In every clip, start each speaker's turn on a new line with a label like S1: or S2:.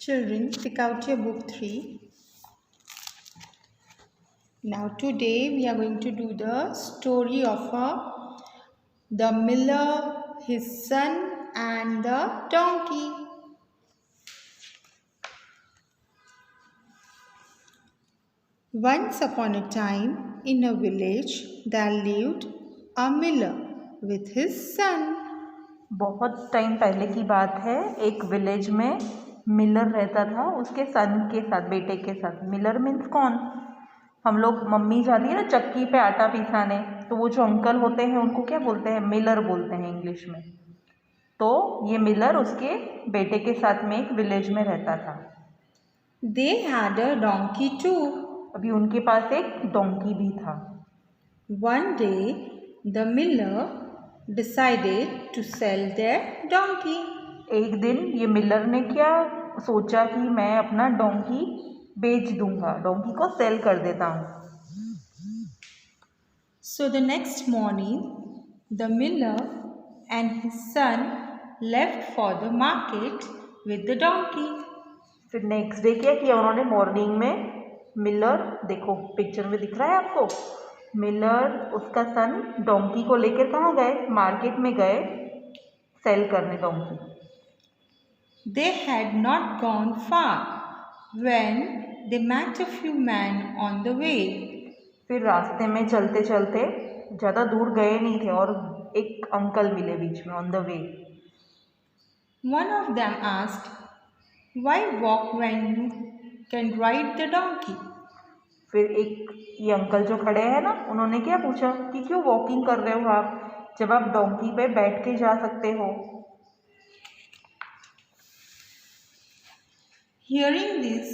S1: Children, pick out your book 3. Now today we are going to do the story of the miller, his son and the donkey. Once upon a time in a village there lived a miller with his son.
S2: बहुत time पहले की बात है। एक village में Miller रहता था उसके सन के साथ, बेटे के साथ। मिलर मीन्स कौन? हम लोग, मम्मी जाती है ना चक्की पे आटा पिसाने, तो वो जो अंकल होते हैं उनको क्या बोलते हैं? मिलर बोलते हैं इंग्लिश में। तो ये मिलर उसके बेटे के साथ में एक विलेज में रहता था।
S1: They had a donkey too.
S2: अभी उनके पास एक डोंकी भी था।
S1: One day the miller decided to sell their donkey.
S2: एक दिन ये मिलर ने क्या सोचा कि मैं अपना डोंकी बेच दूंगा, डोंकी को सेल कर देता हूँ।
S1: So the next morning the miller and his son left for the market with the donkey.
S2: फिर नेक्स्ट डे क्या किया उन्होंने? मॉर्निंग में मिलर, देखो पिक्चर में दिख रहा है आपको, मिलर उसका सन डोंकी को लेकर कहाँ गए? मार्केट में गए सेल करने donkey.
S1: They had not gone far when they met a few men on the way.
S2: फिर रास्ते में चलते चलते, ज़्यादा दूर गए नहीं थे और एक अंकल मिले बीच में on the way.
S1: One of them asked, "Why walk when you can ride the donkey?"
S2: फिर एक ये अंकल जो खड़े हैं ना, उन्होंने क्या पूछा कि क्यों वॉकिंग कर रहे हो आप जब आप डोंकी पे बैठ के जा सकते हो।
S1: Hearing this,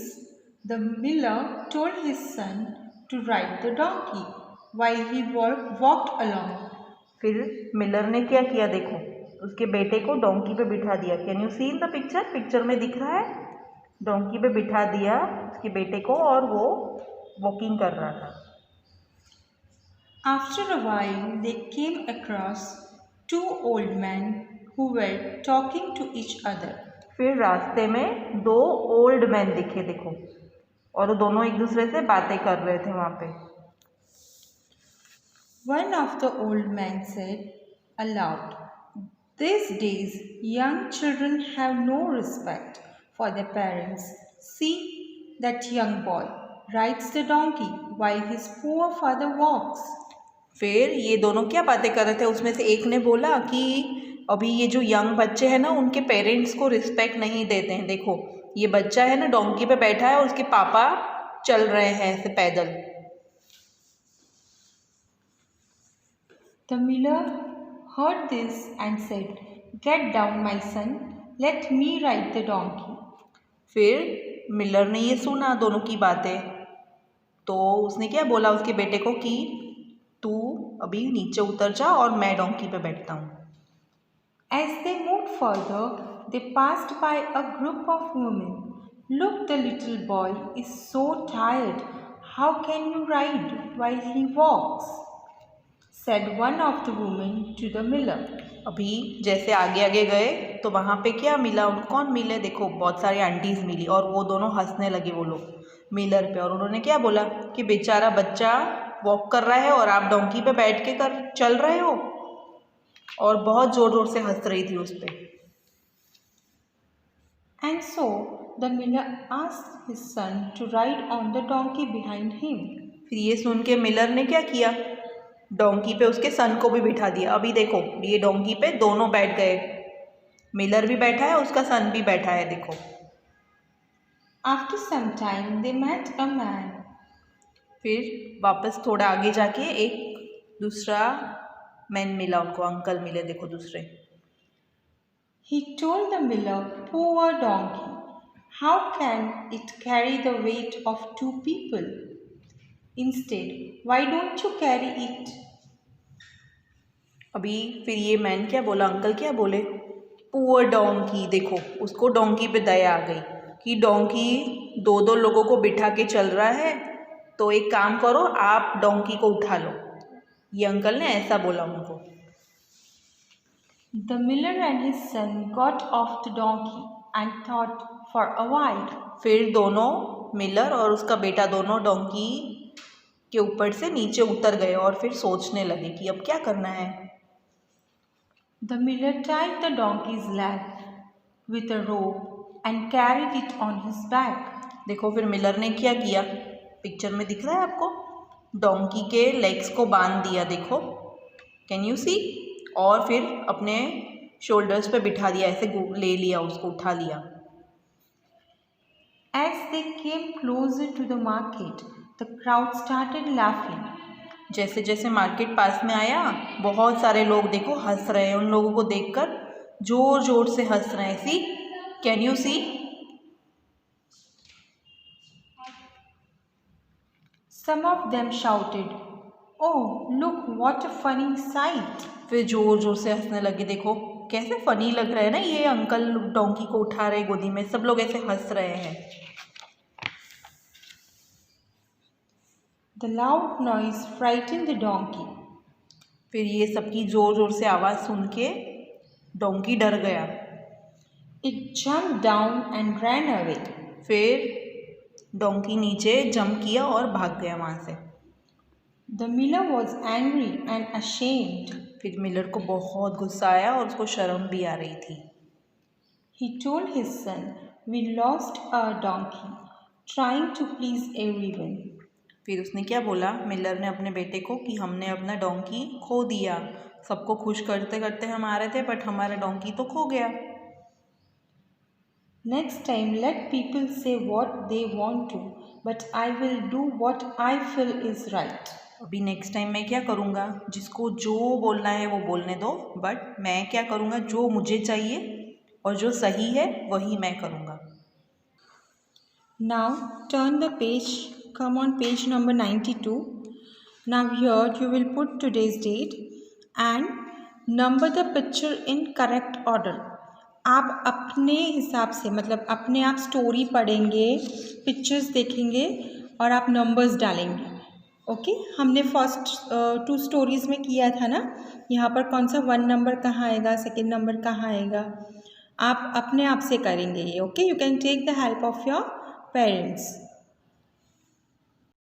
S1: the miller told his son to ride the donkey while he walked along.
S2: फिर मिलर ने क्या किया? देखो उसके बेटे को डोंकी पे बिठा दिया। Can you see in the picture? Picture में दिख रहा है, डोंकी पे बिठा दिया उसके बेटे को और वो वॉकिंग कर रहा था।
S1: After a while, they came across two old men who were talking to each other.
S2: फिर रास्ते में दो ओल्ड मैन दिखे, देखो, और वो दोनों एक दूसरे से बातें कर रहे थे वहाँ पे।
S1: One of the old men said aloud, "These days young children have no respect for their parents. See, that young boy rides the donkey while his poor father walks."
S2: फिर ये दोनों क्या बातें कर रहे थे? उसमें से एक ने बोला कि अभी ये जो यंग बच्चे हैं ना, उनके पेरेंट्स को रिस्पेक्ट नहीं देते हैं। देखो ये बच्चा है ना, डोंकी पे बैठा है और उसके पापा चल रहे हैं ऐसे पैदल।
S1: The miller heard this and said, "Get down, my son. Let me ride the donkey."
S2: फिर मिलर ने ये सुना दोनों की बातें, तो उसने क्या बोला उसके बेटे को कि तू अभी नीचे उतर जा और मैं डोंकी पे बैठता हूँ।
S1: As they moved further, they passed by a group of women. "Look, the little boy is so tired. How can you ride while he walks?" said one of the women to the miller.
S2: अभी जैसे आगे आगे गए तो वहाँ पे क्या मिला उनको? कौन मिले? देखो बहुत सारी आंटीज मिली और वो दोनों हंसने लगे वो लोग मिलर पे। और उन्होंने क्या बोला कि बेचारा बच्चा वॉक कर रहा है और आप डोंकी पे बैठ के चल रहे हो, और बहुत ज़ोर ज़ोर से हंस रही थी उस पर।
S1: And so the miller asked his son to ride on the donkey behind him.
S2: फिर ये सुन के मिलर ने क्या किया? डोंकी पे उसके सन को भी बिठा दिया। अभी देखो ये डोंकी पे दोनों बैठ गए, मिलर भी बैठा है, उसका सन भी बैठा है, देखो।
S1: After some time they met a man.
S2: फिर वापस थोड़ा आगे जाके एक दूसरा मैन मिला उनको, अंकल मिले, देखो दूसरे।
S1: He told the miller, "Poor donkey, how can it carry the weight of two people? Instead, why don't you carry it?"
S2: अभी फिर ये मैन क्या बोला, अंकल क्या बोले? पुअर डोंकी, देखो उसको डोंकी पे दया आ गई कि डोंकी दो दो लोगों को बिठा के चल रहा है, तो एक काम करो आप डोंकी को उठा लो। ये अंकल ने ऐसा बोला उनको।
S1: The miller and his son got off the donkey and thought for a while.
S2: फिर दोनों मिलर और उसका बेटा दोनों डोंकी के ऊपर से नीचे उतर गए और फिर सोचने लगे कि अब क्या करना है।
S1: The miller tied the donkey's leg with a rope and carried it on his back.
S2: देखो फिर मिलर ने क्या किया, पिक्चर में दिख रहा है आपको, डोंकी के लेग्स को बांध दिया, देखो कैन यू सी, और फिर अपने शोल्डर्स पे बिठा दिया, ऐसे ले लिया, उसको उठा लिया।
S1: As they came closer to the market, the crowd started laughing.
S2: जैसे जैसे मार्केट पास में आया, बहुत सारे लोग देखो हंस रहे हैं, उन लोगों को देखकर जोर जोर से हंस रहे हैं। See, can you see?
S1: Some of them shouted, "Oh, look what a funny sight!"
S2: फिर जोर जोर से हंसने लगे, देखो कैसे फनी लग रहा है ना, ये अंकल डोंकी को उठा रहे गोदी में, सब लोग ऐसे हंस रहे हैं।
S1: The loud noise frightened the donkey.
S2: फिर ये सबकी जोर जोर से आवाज़ सुन के डोंकी डर गया।
S1: It jumped down and ran away.
S2: फिर डोंकी नीचे जंप किया और भाग गया वहाँ से।
S1: The miller was angry and ashamed.
S2: फिर मिलर को बहुत गुस्सा आया और उसको शर्म भी आ रही थी।
S1: He told his son, "We lost our donkey, trying to please everyone."
S2: फिर उसने क्या बोला, मिलर ने अपने बेटे को, कि हमने अपना डोंकी खो दिया, सबको खुश करते करते हम आ रहे थे बट हमारा डोंकी तो खो गया।
S1: Next time, let people say what they want to, but I will do what I feel is right.
S2: अभी नेक्स्ट टाइम मैं क्या करूँगा, जिसको जो बोलना है वो बोलने दो, बट मैं क्या करूँगा, जो मुझे चाहिए और जो सही है वही मैं करूँगा।
S1: Now turn the page, come on page number 92. Now here you will put today's date and number the picture in correct order. आप अपने हिसाब से, मतलब अपने आप स्टोरी पढ़ेंगे, पिक्चर्स देखेंगे और आप नंबर्स डालेंगे। ओके, हमने फर्स्ट 2 स्टोरीज़ में किया था ना, यहाँ पर कौन सा 1 नंबर कहाँ आएगा, सेकंड नंबर कहाँ आएगा, आप अपने आप से करेंगे ये। Okay, you can take the help of your parents.